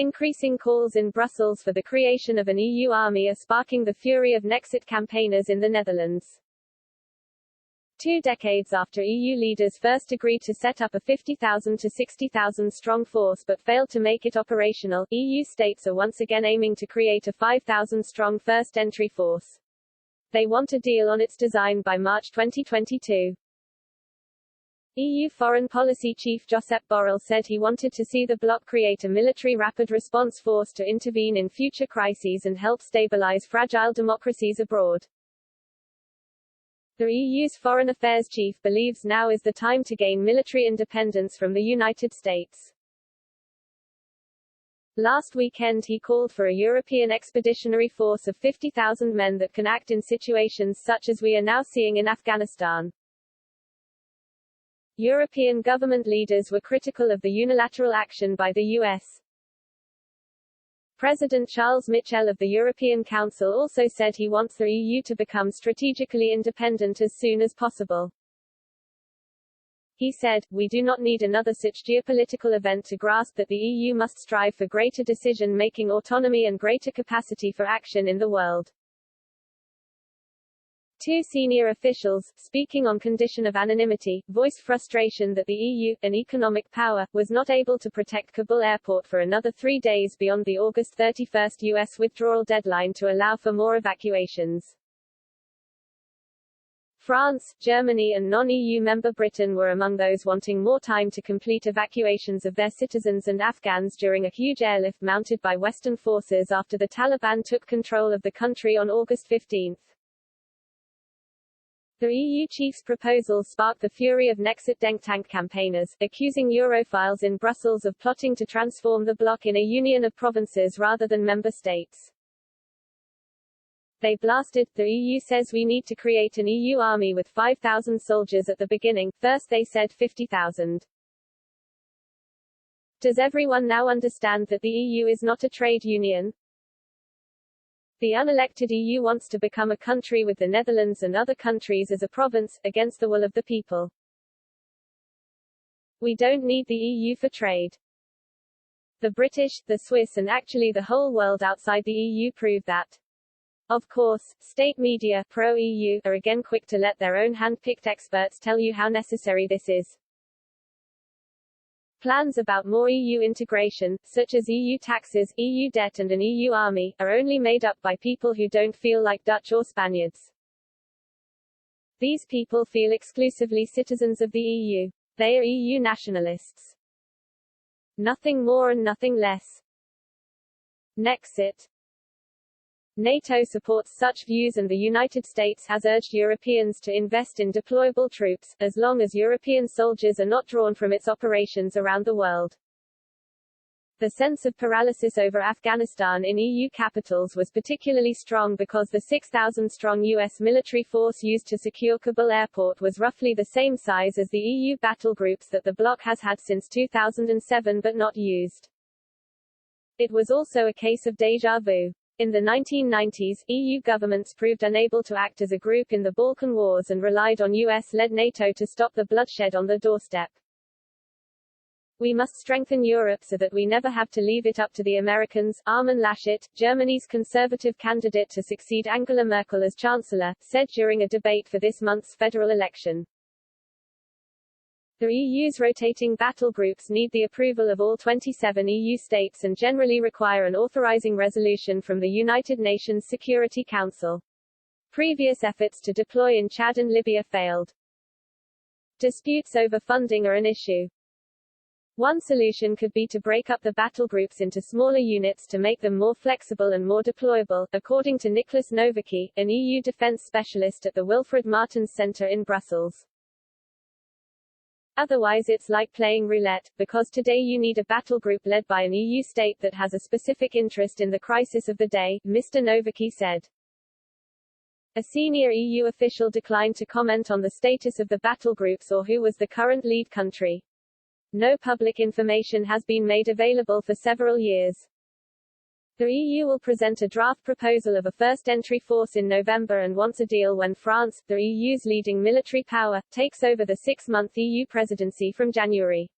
Increasing calls in Brussels for the creation of an EU army are sparking the fury of Nexit campaigners in the Netherlands. 2 decades after EU leaders first agreed to set up a 50,000 to 60,000 strong force but failed to make it operational, EU states are once again aiming to create a 5,000 strong first entry force. They want a deal on its design by March 2022. EU Foreign Policy Chief Josep Borrell said he wanted to see the bloc create a military rapid response force to intervene in future crises and help stabilize fragile democracies abroad. The EU's foreign affairs chief believes now is the time to gain military independence from the United States. Last weekend he called for a European expeditionary force of 50,000 men that can act in situations such as we are now seeing in Afghanistan. European government leaders were critical of the unilateral action by the US. President Charles Michel of the European Council also said he wants the EU to become strategically independent as soon as possible. He said, "We do not need another such geopolitical event to grasp that the EU must strive for greater decision-making autonomy and greater capacity for action in the world." 2 senior officials, speaking on condition of anonymity, voiced frustration that the EU, an economic power, was not able to protect Kabul airport for another 3 days beyond the August 31 US withdrawal deadline to allow for more evacuations. France, Germany and non-EU member Britain were among those wanting more time to complete evacuations of their citizens and Afghans during a huge airlift mounted by Western forces after the Taliban took control of the country on August 15. The EU chief's proposal sparked the fury of Nexit think tank campaigners, accusing Europhiles in Brussels of plotting to transform the bloc in a union of provinces rather than member states. They blasted, "The EU says we need to create an EU army with 5,000 soldiers at the beginning, first they said 50,000. Does everyone now understand that the EU is not a trade union? The unelected EU wants to become a country with the Netherlands and other countries as a province, against the will of the people. We don't need the EU for trade. The British, the Swiss and actually the whole world outside the EU prove that." Of course, state media, pro-EU, are again quick to let their own hand-picked experts tell you how necessary this is. Plans about more EU integration, such as EU taxes, EU debt and an EU army, are only made up by people who don't feel like Dutch or Spaniards. These people feel exclusively citizens of the EU. They are EU nationalists. Nothing more and nothing less. Nexit. NATO supports such views and the United States has urged Europeans to invest in deployable troops, as long as European soldiers are not drawn from its operations around the world. The sense of paralysis over Afghanistan in EU capitals was particularly strong because the 6,000-strong US military force used to secure Kabul airport was roughly the same size as the EU battle groups that the bloc has had since 2007 but not used. It was also a case of déjà vu. In the 1990s, EU governments proved unable to act as a group in the Balkan Wars and relied on US-led NATO to stop the bloodshed on the doorstep. We must strengthen Europe so that we never have to leave it up to the Americans, Armin Laschet, Germany's conservative candidate to succeed Angela Merkel as Chancellor, said during a debate for this month's federal election. The EU's rotating battle groups need the approval of all 27 EU states and generally require an authorizing resolution from the United Nations Security Council. Previous efforts to deploy in Chad and Libya failed. Disputes over funding are an issue. One solution could be to break up the battle groups into smaller units to make them more flexible and more deployable, according to Nicholas Nowicki, an EU defense specialist at the Wilfred Martens Center in Brussels. Otherwise it's like playing roulette, because today you need a battle group led by an EU state that has a specific interest in the crisis of the day, Mr. Nowicki said. A senior EU official declined to comment on the status of the battle groups or who was the current lead country. No public information has been made available for several years. The EU will present a draft proposal of a first entry force in November and wants a deal when France, the EU's leading military power, takes over the 6-month EU presidency from January.